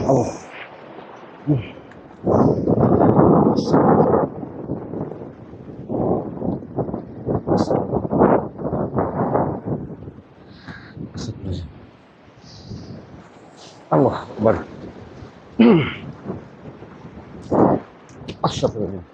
Oh. Allah Akbar. Astagfirullah.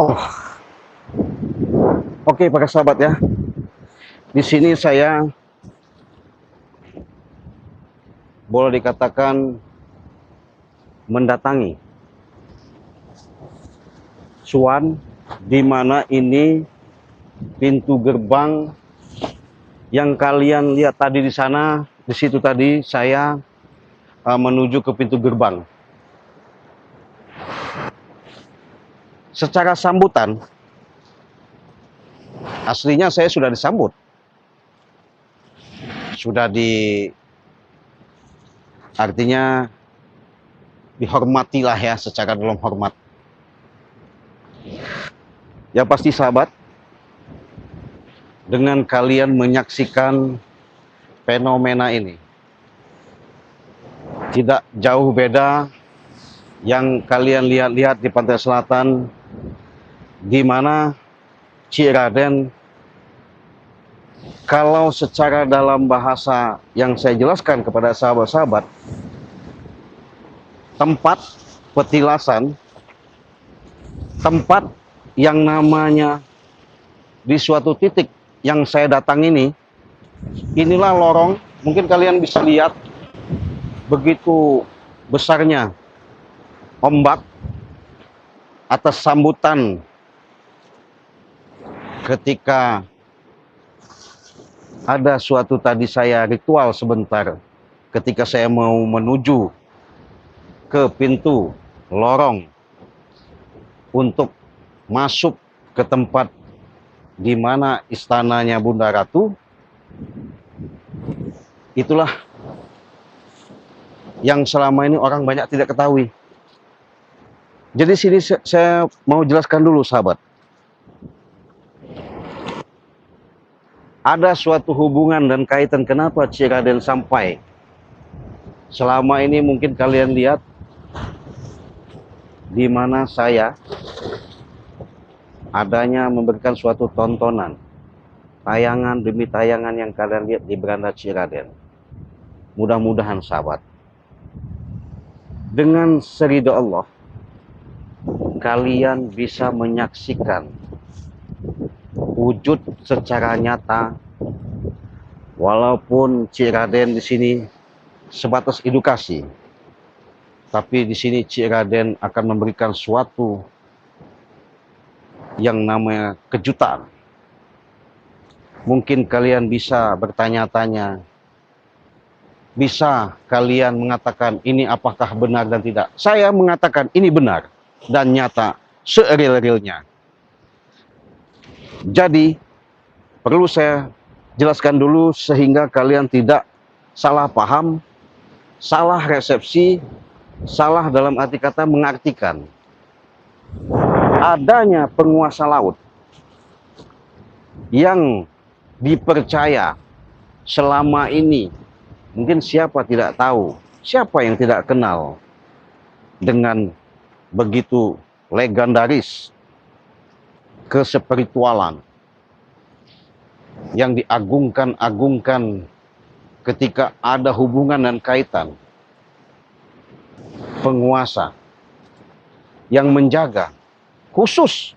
Oh. Oke, para sahabat ya. Di sini saya boleh dikatakan mendatangi Suan, di mana ini pintu gerbang yang kalian lihat tadi di sana. Di situ tadi saya menuju ke pintu gerbang. Secara sambutan, aslinya saya sudah disambut, artinya dihormatilah ya, secara dalam hormat. Ya pasti sahabat, dengan kalian menyaksikan fenomena ini, tidak jauh beda yang kalian lihat-lihat di pantai selatan, di mana Ciraden, kalau secara dalam bahasa yang saya jelaskan kepada sahabat-sahabat, tempat petilasan, tempat yang namanya di suatu titik yang saya datang ini, inilah lorong. Mungkin kalian bisa lihat begitu besarnya ombak atas sambutan ketika ada suatu tadi saya ritual sebentar ketika saya mau menuju ke pintu lorong untuk masuk ke tempat di mana istananya Bunda Ratu. Itulah yang selama ini orang banyak tidak ketahui. Jadi sini saya mau jelaskan dulu sahabat. Ada suatu hubungan dan kaitan kenapa Ciraden sampai. Selama ini mungkin kalian lihat di mana saya adanya memberikan suatu tontonan, tayangan demi tayangan yang kalian lihat di beranda Ciraden. Mudah-mudahan sahabat, dengan seridho Allah, kalian bisa menyaksikan wujud secara nyata, walaupun Ciraden di sini sebatas edukasi, tapi di sini Ciraden akan memberikan suatu yang namanya kejutan. Mungkin kalian bisa bertanya-tanya, bisa kalian mengatakan ini apakah benar dan tidak. Saya mengatakan ini benar dan nyata sereal-realnya. Jadi perlu saya jelaskan dulu sehingga kalian tidak salah paham, salah resepsi, salah dalam arti kata mengartikan. Adanya penguasa laut yang dipercaya selama ini Mungkin siapa tidak tahu, siapa yang tidak kenal dengan begitu legendaris kespiritualan yang diagung-agungkan ketika ada hubungan dan kaitan penguasa yang menjaga khusus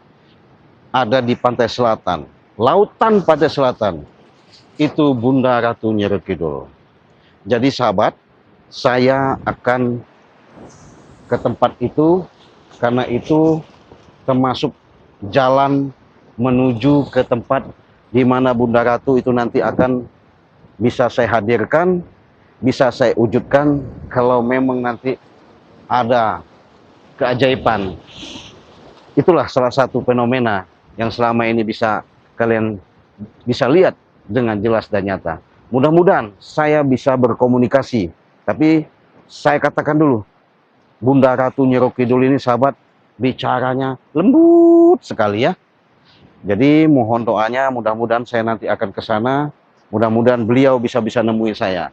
ada di pantai selatan, lautan pantai selatan, itu Bunda Ratu Nyeri Kidul. Jadi sahabat, saya akan ke tempat itu karena itu termasuk jalan menuju ke tempat di mana Bunda Ratu itu nanti akan bisa saya hadirkan, bisa saya wujudkan kalau memang nanti ada keajaiban. Itulah salah satu fenomena yang selama ini bisa kalian bisa lihat dengan jelas dan nyata. Mudah-mudahan saya bisa berkomunikasi. Tapi saya katakan dulu, Bunda Ratu Nyeri Kidul ini sahabat bicaranya lembut sekali ya. Jadi mohon doanya, mudah-mudahan saya nanti akan ke sana. Mudah-mudahan beliau bisa nemuin saya.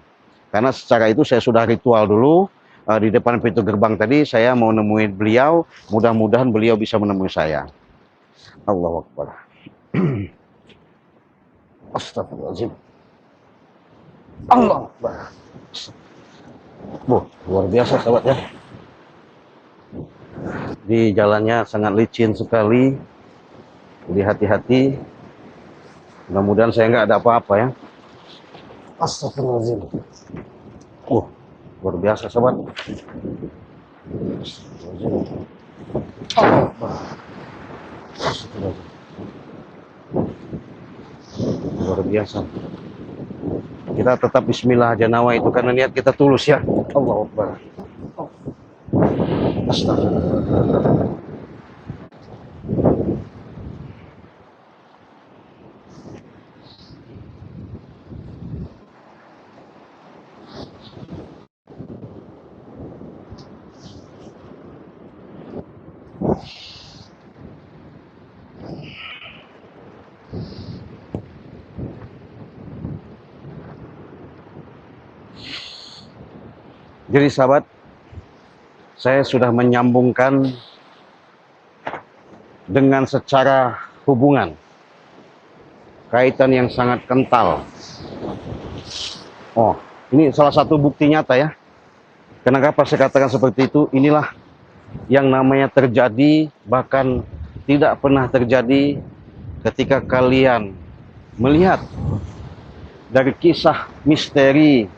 Karena secara itu saya sudah ritual dulu. Di depan pintu gerbang tadi saya mau nemuin beliau. Mudah-mudahan beliau bisa menemui saya. Allahu Akbar. Astagfirullahaladzim. Allah Akbar. Luar biasa sahabat ya. Di jalannya sangat licin sekali. Jadi hati-hati. Mudah-mudahan saya nggak ada apa-apa ya. Astagfirullahaladzim. Luar biasa sahabat. Astagfirullahaladzim. Allah Akbar. Astagfirullahaladzim. Luar biasa. Kita tetap bismillah aja nawa itu karena niat kita tulus ya. Allahu Akbar. Astagfirullah. Jadi sahabat, saya sudah menyambungkan dengan secara hubungan, kaitan yang sangat kental. Oh, ini salah satu bukti nyata ya. Kenapa saya katakan seperti itu? Inilah yang namanya terjadi, bahkan tidak pernah terjadi ketika kalian melihat dari kisah misteri.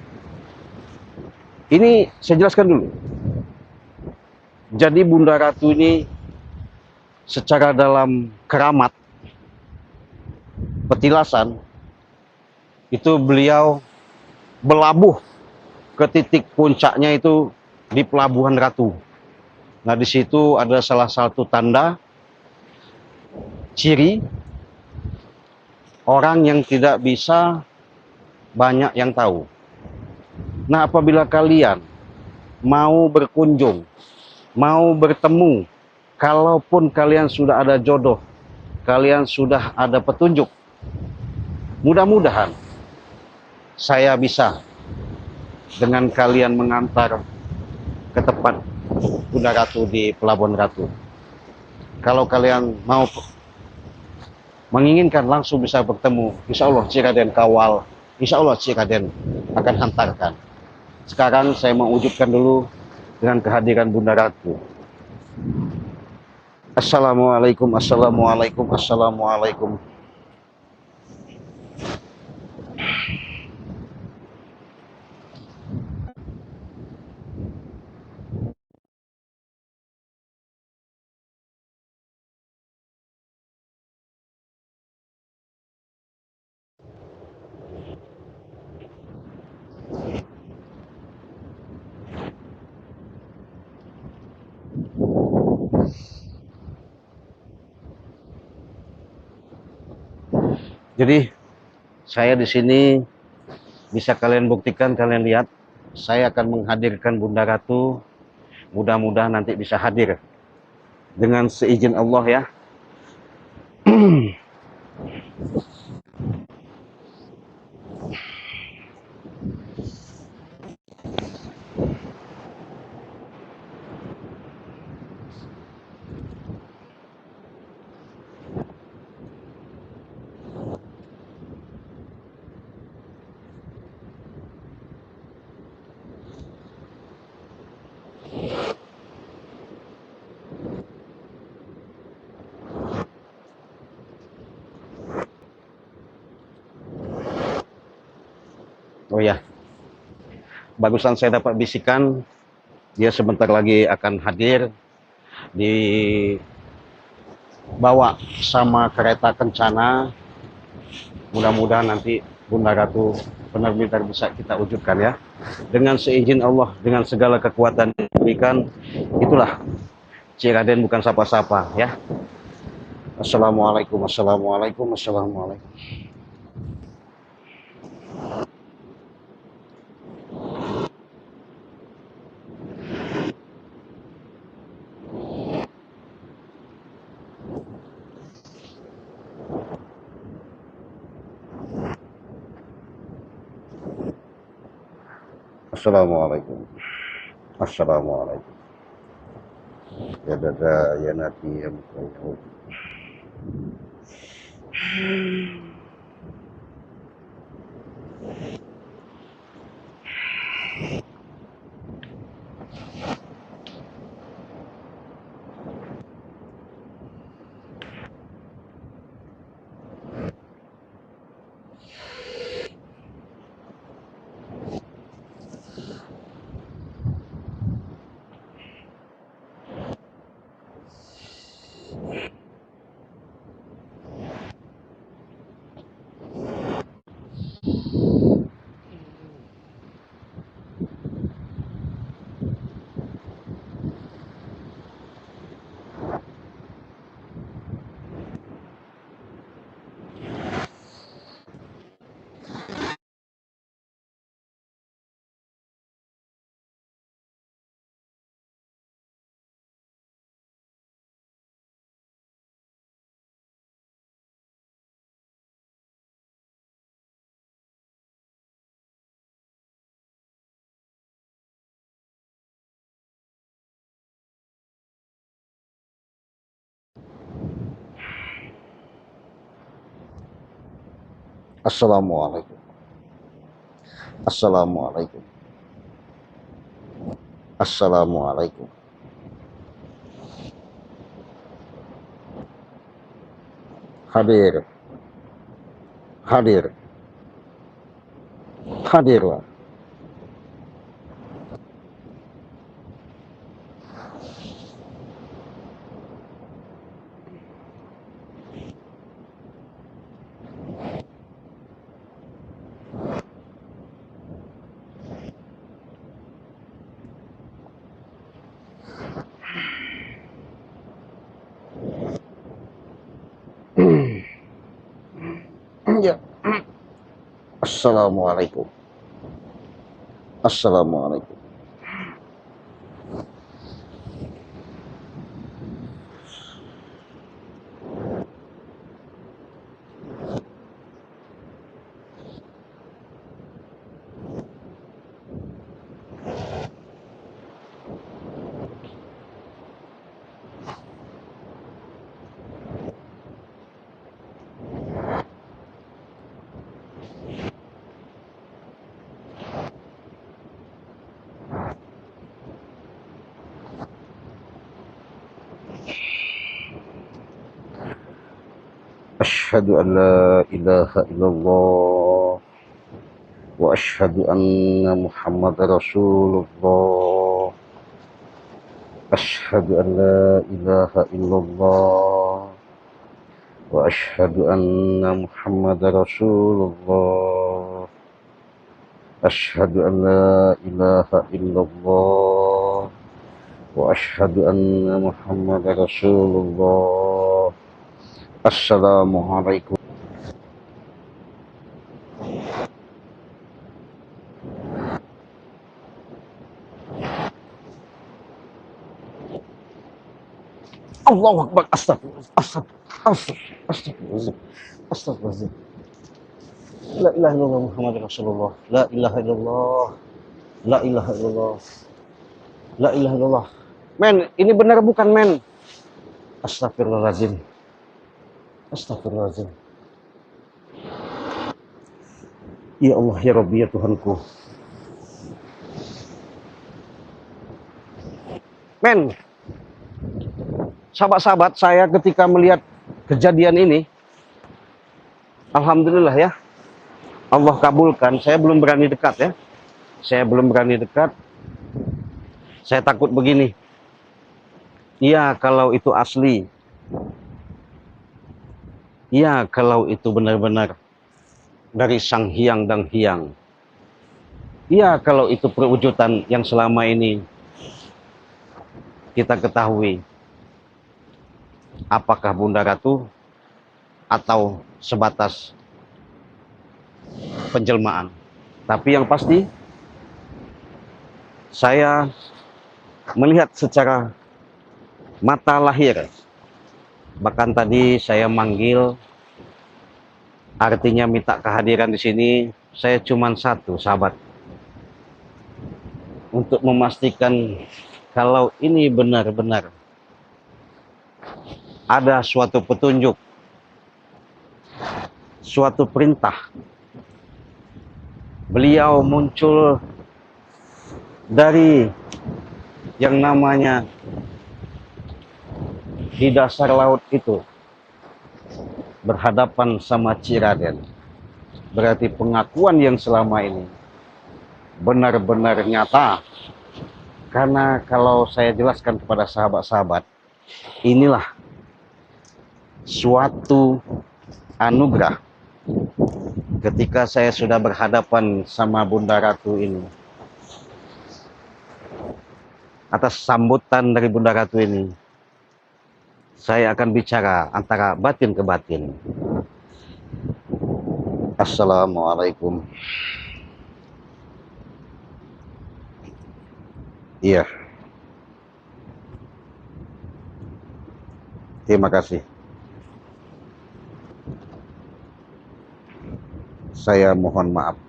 Ini saya jelaskan dulu. Jadi Bunda Ratu ini secara dalam keramat petilasan itu beliau berlabuh ke titik puncaknya itu di Pelabuhan Ratu. Nah di situ ada salah satu tanda ciri orang yang tidak bisa banyak yang tahu. Nah apabila kalian mau berkunjung, mau bertemu, kalaupun kalian sudah ada jodoh, kalian sudah ada petunjuk, mudah-mudahan saya bisa dengan kalian mengantar ke tempat Bunda Ratu di Pelabuhan Ratu. Kalau kalian mau menginginkan langsung bisa bertemu, insya Allah Ciraden kawal, insya Allah Ciraden akan hantarkan. Sekarang saya mau wujudkan dulu dengan kehadiran Bunda Ratu. Assalamualaikum, assalamualaikum, assalamualaikum. Jadi saya di sini bisa kalian buktikan, kalian lihat, saya akan menghadirkan Bunda Ratu. Mudah-mudahan nanti bisa hadir dengan seizin Allah ya. Oh ya, barusan saya dapat bisikan, dia sebentar lagi akan hadir, dibawa sama kereta kencana. Mudah-mudahan nanti Bunda Ratu benar-benar bisa kita wujudkan ya. Dengan seizin Allah, dengan segala kekuatan yang diberikan, itulah Ciraden bukan sapa-sapa ya. Assalamualaikum, assalamualaikum, assalamualaikum. Assalamualaikum. Assalamualaikum. Ya dada ya nati ya mukau. Assalamualaikum. Assalamualaikum. Assalamualaikum. Hadir. Hadir. Hadirlah. Ya. Assalamualaikum. Assalamualaikum. أشهد أن لا إله إلا الله وأشهد أن محمد رسول الله. أشهد أن لا إله إلا الله وأشهد أن محمد رسول الله. أشهد أن لا إله إلا الله وأشهد أن محمد رسول الله. Assalamualaikum. Allahu Akbar. Astagfirullah. Astagfirullah. Astagfirullah. La ilaha illallah Muhammad Rasulullah. La ilaha illallah. La ilaha illallah. La ilaha illallah. Men, ini benar bukan men? Astagfirullahaladzim. Astagfirullahaladzim. Ya Allah, ya Rabbi, ya Tuhanku. Men, sahabat-sahabat saya ketika melihat kejadian ini, alhamdulillah ya, Allah kabulkan, saya belum berani dekat ya. Saya belum berani dekat. Saya takut begini. Iya, kalau itu asli. Iya, kalau itu benar-benar dari Sang Hyang dan Hyang. Iya, kalau itu perwujudan yang selama ini kita ketahui. Apakah Bunda Ratu atau sebatas penjelmaan. Tapi yang pasti, saya melihat secara mata lahir. Bahkan tadi saya manggil, artinya minta kehadiran di sini. Saya cuma satu, sahabat, untuk memastikan kalau ini benar-benar ada suatu petunjuk, suatu perintah. Beliau muncul dari yang namanya di dasar laut itu, berhadapan sama Ciraden. Berarti pengakuan yang selama ini benar-benar nyata. Karena kalau saya jelaskan kepada sahabat-sahabat, inilah suatu anugerah ketika saya sudah berhadapan sama Bunda Ratu ini. Atas sambutan dari Bunda Ratu ini, saya akan bicara antara batin ke batin. Assalamualaikum. Iya. Terima kasih. Saya mohon maaf.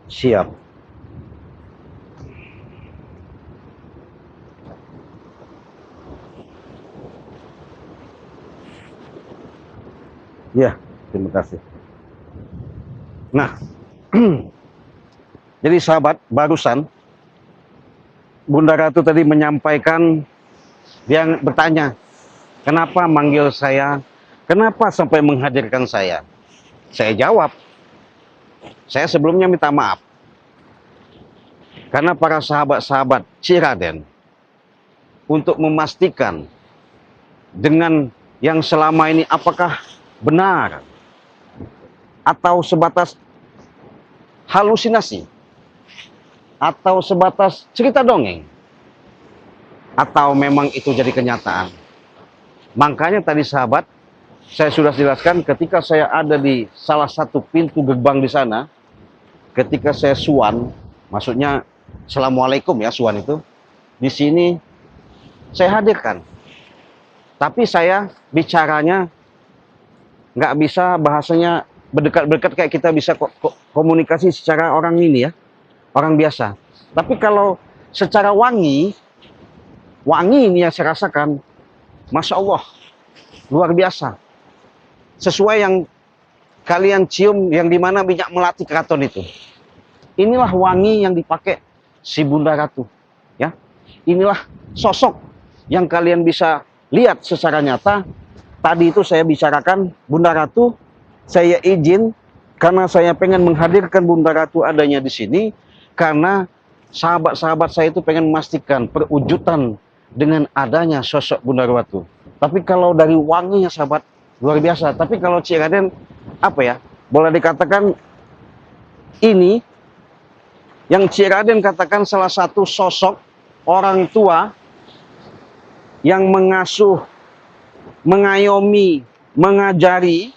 Siap. Ya, terima kasih. Nah, jadi sahabat, barusan Bunda Ratu tadi menyampaikan, dia bertanya, kenapa manggil saya, kenapa sampai menghadirkan saya? Saya jawab, saya sebelumnya minta maaf. Karena para sahabat-sahabat Ciraden, untuk memastikan dengan yang selama ini apakah benar atau sebatas halusinasi, atau sebatas cerita dongeng, atau memang itu jadi kenyataan. Makanya tadi sahabat, saya sudah jelaskan ketika saya ada di salah satu pintu gerbang di sana, ketika saya suan, maksudnya Assalamualaikum ya, suan itu, di sini saya hadirkan. Tapi saya bicaranya nggak bisa bahasanya berdekat-dekat kayak kita bisa komunikasi secara orang ini ya, orang biasa. Tapi kalau secara wangi ini yang saya rasakan, Masya Allah, luar biasa. Sesuai yang kalian cium, yang dimana minyak melati keraton itu. Inilah wangi yang dipakai si Bunda Ratu. Ya, inilah sosok yang kalian bisa lihat secara nyata. Tadi itu saya bicarakan Bunda Ratu, saya izin karena saya pengen menghadirkan Bunda Ratu adanya di sini, karena sahabat-sahabat saya itu pengen memastikan perwujudan dengan adanya sosok Bunda Ratu. Tapi kalau dari wanginya sahabat, luar biasa. Tapi kalau Ciraden, apa ya, boleh dikatakan ini yang Ciraden katakan salah satu sosok orang tua yang mengasuh, mengayomi, mengajari,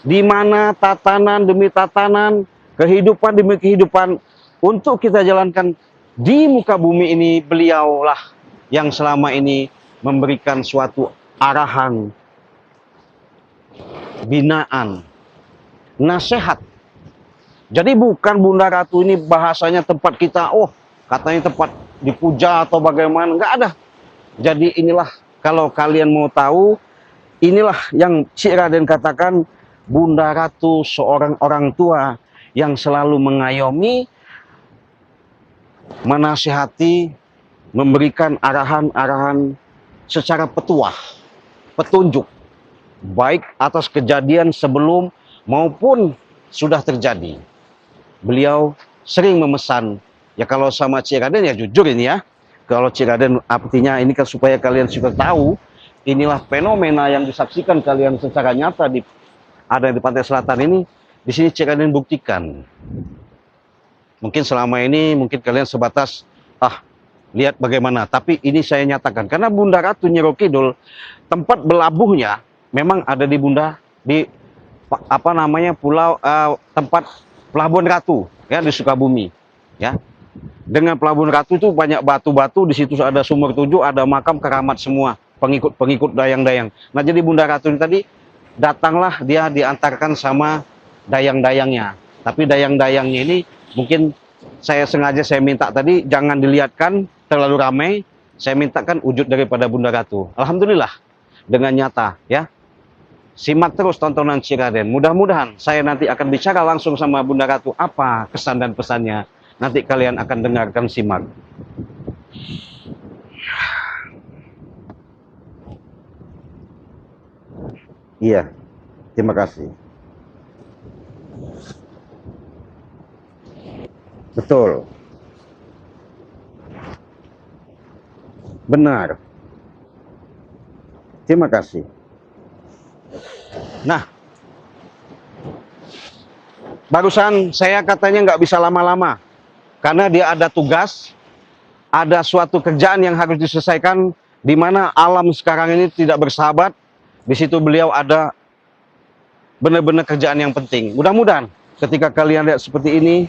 di mana tatanan demi tatanan, kehidupan demi kehidupan untuk kita jalankan di muka bumi ini, beliaulah yang selama ini memberikan suatu arahan, binaan, nasihat. Jadi bukan Bunda Ratu ini bahasanya tempat kita, oh katanya tempat dipuja atau bagaimana, nggak ada. Jadi inilah, kalau kalian mau tahu, inilah yang Ciraden katakan, Bunda Ratu seorang orang tua yang selalu mengayomi, menasihati, memberikan arahan-arahan secara petunjuk, baik atas kejadian sebelum maupun sudah terjadi. Beliau sering memesan, ya kalau sama Cik Raden ya jujur ini ya, kalau Cik Raden artinya ini kan supaya kalian juga tahu, inilah fenomena yang disaksikan kalian secara nyata ada di pantai selatan ini. Di sini Cik Raden buktikan. Mungkin selama ini mungkin kalian sebatas lihat bagaimana, tapi ini saya nyatakan karena Bunda Ratu Nyi Roro Kidul tempat berlabuhnya memang ada di pulau tempat Pelabuhan Ratu ya di Sukabumi ya. Dengan Pelabuhan Ratu itu banyak batu-batu, di situ ada sumur tujuh, ada makam keramat semua, pengikut-pengikut dayang-dayang. Nah, jadi Bunda Ratu ini tadi datanglah dia diantarkan sama dayang-dayangnya. Tapi dayang-dayangnya ini mungkin saya sengaja minta tadi jangan dilihatkan terlalu ramai. Saya mintakan wujud daripada Bunda Ratu. Alhamdulillah dengan nyata ya. Simak terus tontonan Cik Raden. Mudah-mudahan saya nanti akan bicara langsung sama Bunda Ratu apa kesan dan pesannya. Nanti kalian akan dengarkan, simak. Iya, terima kasih. Betul. Benar. Terima kasih. Nah, barusan saya katanya nggak bisa lama-lama karena dia ada tugas, ada suatu kerjaan yang harus diselesaikan di mana alam sekarang ini tidak bersahabat. Di situ beliau ada benar-benar kerjaan yang penting. Mudah-mudahan ketika kalian lihat seperti ini,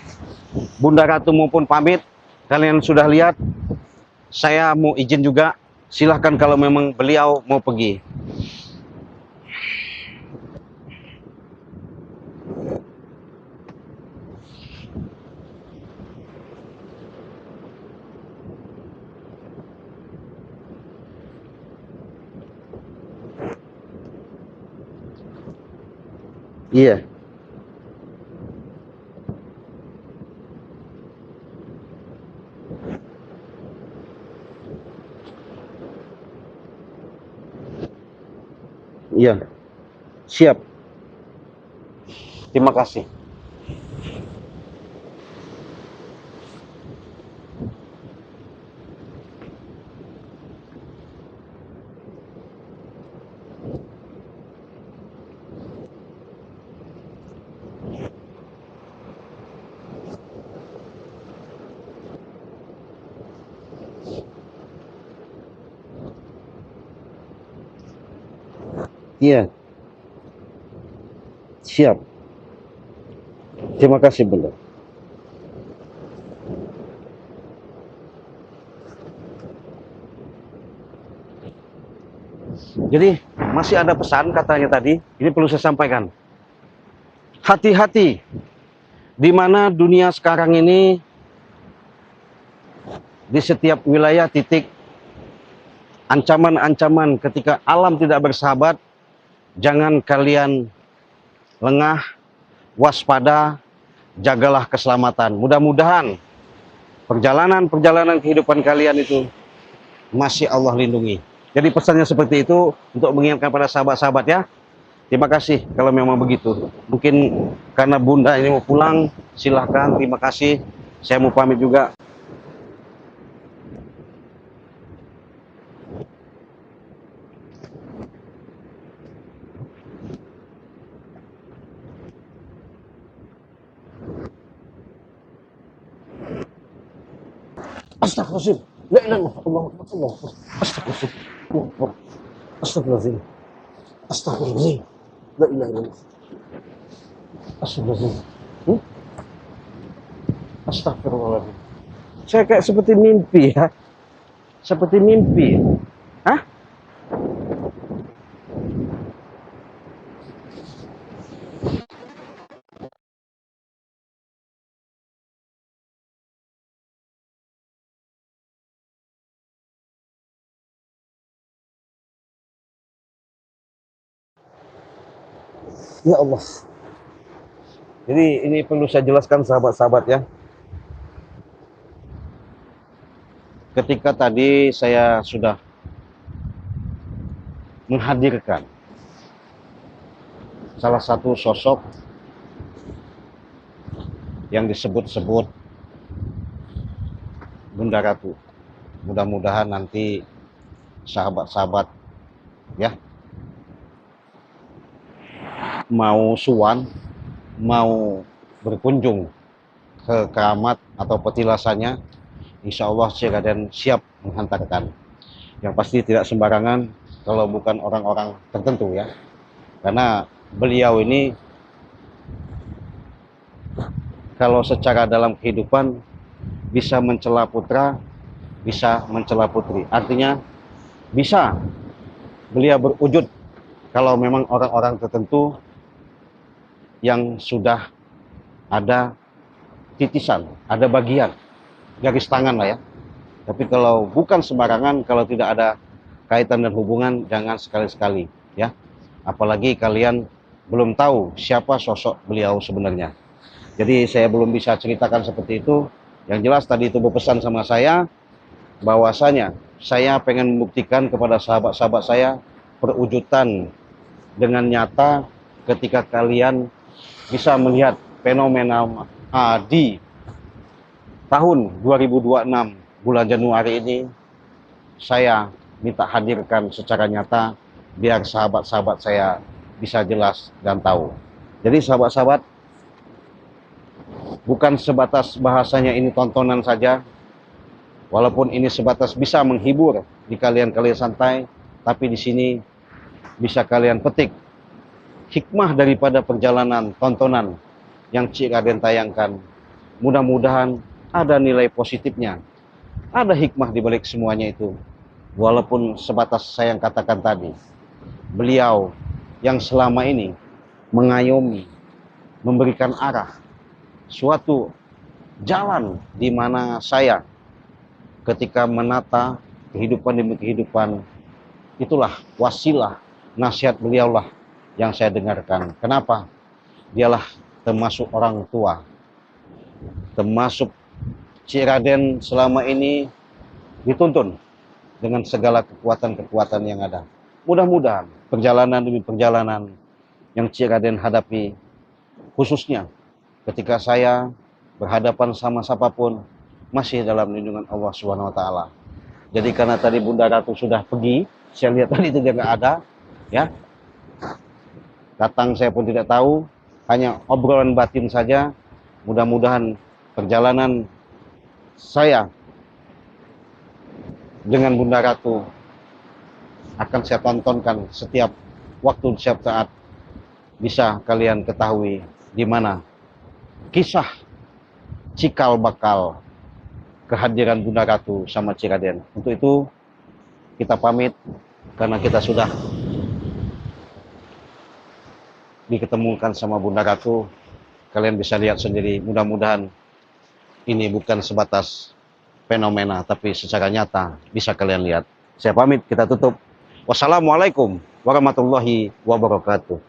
Bunda Ratu maupun pamit, kalian sudah lihat, saya mau izin juga, silahkan kalau memang beliau mau pergi. Iya. Iya. Siap. Terima kasih. Iya. Siap. Terima kasih, Bunda. Jadi masih ada pesan katanya tadi, ini perlu saya sampaikan. Hati-hati, di mana dunia sekarang ini di setiap wilayah titik ancaman-ancaman ketika alam tidak bersahabat, jangan kalian lengah, waspada, jagalah keselamatan. Mudah-mudahan perjalanan kehidupan kalian itu masih Allah lindungi. Jadi pesannya seperti itu untuk mengingatkan pada sahabat-sahabat ya. Terima kasih kalau memang begitu. Mungkin karena Bunda ini mau pulang, silahkan. Terima kasih. Saya mau pamit juga. Astagfirullahaladzim. La ilaha illallah. Astagfirullahaladzim. Astagfirullahaladzim. Astagfirullahaladzim. La ilaha illallah. Astagfirullahaladzim. Astagfirullahaladzim. Saya kayak seperti mimpi ya. Seperti mimpi. Hah? Ya Allah. Jadi ini perlu saya jelaskan sahabat-sahabat ya. ketika tadi saya sudah menghadirkan salah satu sosok yang disebut-sebut Bunda Ratu. Mudah-mudahan nanti sahabat-sahabat ya mau suan, mau berkunjung ke keramat atau petilasannya, insya Allah Syekh Raden siap menghantarkan. Yang pasti tidak sembarangan kalau bukan orang-orang tertentu ya, karena beliau ini kalau secara dalam kehidupan bisa mencela putra, bisa mencela putri. Artinya bisa beliau berwujud kalau memang orang-orang tertentu yang sudah ada titisan, ada bagian, garis tangan lah ya. Tapi kalau bukan sembarangan, kalau tidak ada kaitan dan hubungan, jangan sekali-sekali ya. Apalagi kalian belum tahu siapa sosok beliau sebenarnya. Jadi saya belum bisa ceritakan seperti itu. Yang jelas tadi itu berpesan sama saya bahwasanya saya pengen membuktikan kepada sahabat-sahabat saya perwujudan dengan nyata ketika kalian bisa melihat fenomena di tahun 2026 bulan Januari ini. Saya minta hadirkan secara nyata biar sahabat-sahabat saya bisa jelas dan tahu. Jadi sahabat-sahabat, bukan sebatas bahasanya ini tontonan saja, walaupun ini sebatas bisa menghibur di kalian-kalian santai, tapi di sini bisa kalian petik hikmah daripada perjalanan tontonan yang Cik Raden tayangkan. Mudah-mudahan ada nilai positifnya, ada hikmah di balik semuanya itu. Walaupun sebatas saya yang katakan tadi, beliau yang selama ini mengayomi, memberikan arah, suatu jalan di mana saya ketika menata kehidupan demi kehidupan, itulah wasilah nasihat beliau lah yang saya dengarkan. Kenapa? Dialah termasuk orang tua, termasuk Cik Raden selama ini dituntun dengan segala kekuatan-kekuatan yang ada. Mudah-mudahan perjalanan demi perjalanan yang Cik Raden hadapi, khususnya ketika saya berhadapan sama siapapun, masih dalam lindungan Allah Subhanahu wa taala. Jadi karena tadi Bunda Ratu sudah pergi, saya lihat tadi itu dia nggak ada, ya. Datang saya pun tidak tahu, hanya obrolan batin saja. Mudah-mudahan perjalanan saya dengan Bunda Ratu akan saya tontonkan setiap waktu, setiap saat. Bisa kalian ketahui di mana kisah cikal bakal kehadiran Bunda Ratu sama Cik Raden. Untuk itu kita pamit karena kita sudah diketemukan sama Bunda Ratu. Kalian bisa lihat sendiri, mudah-mudahan ini bukan sebatas fenomena, tapi secara nyata bisa kalian lihat. Saya pamit, kita tutup. Wassalamualaikum warahmatullahi wabarakatuh.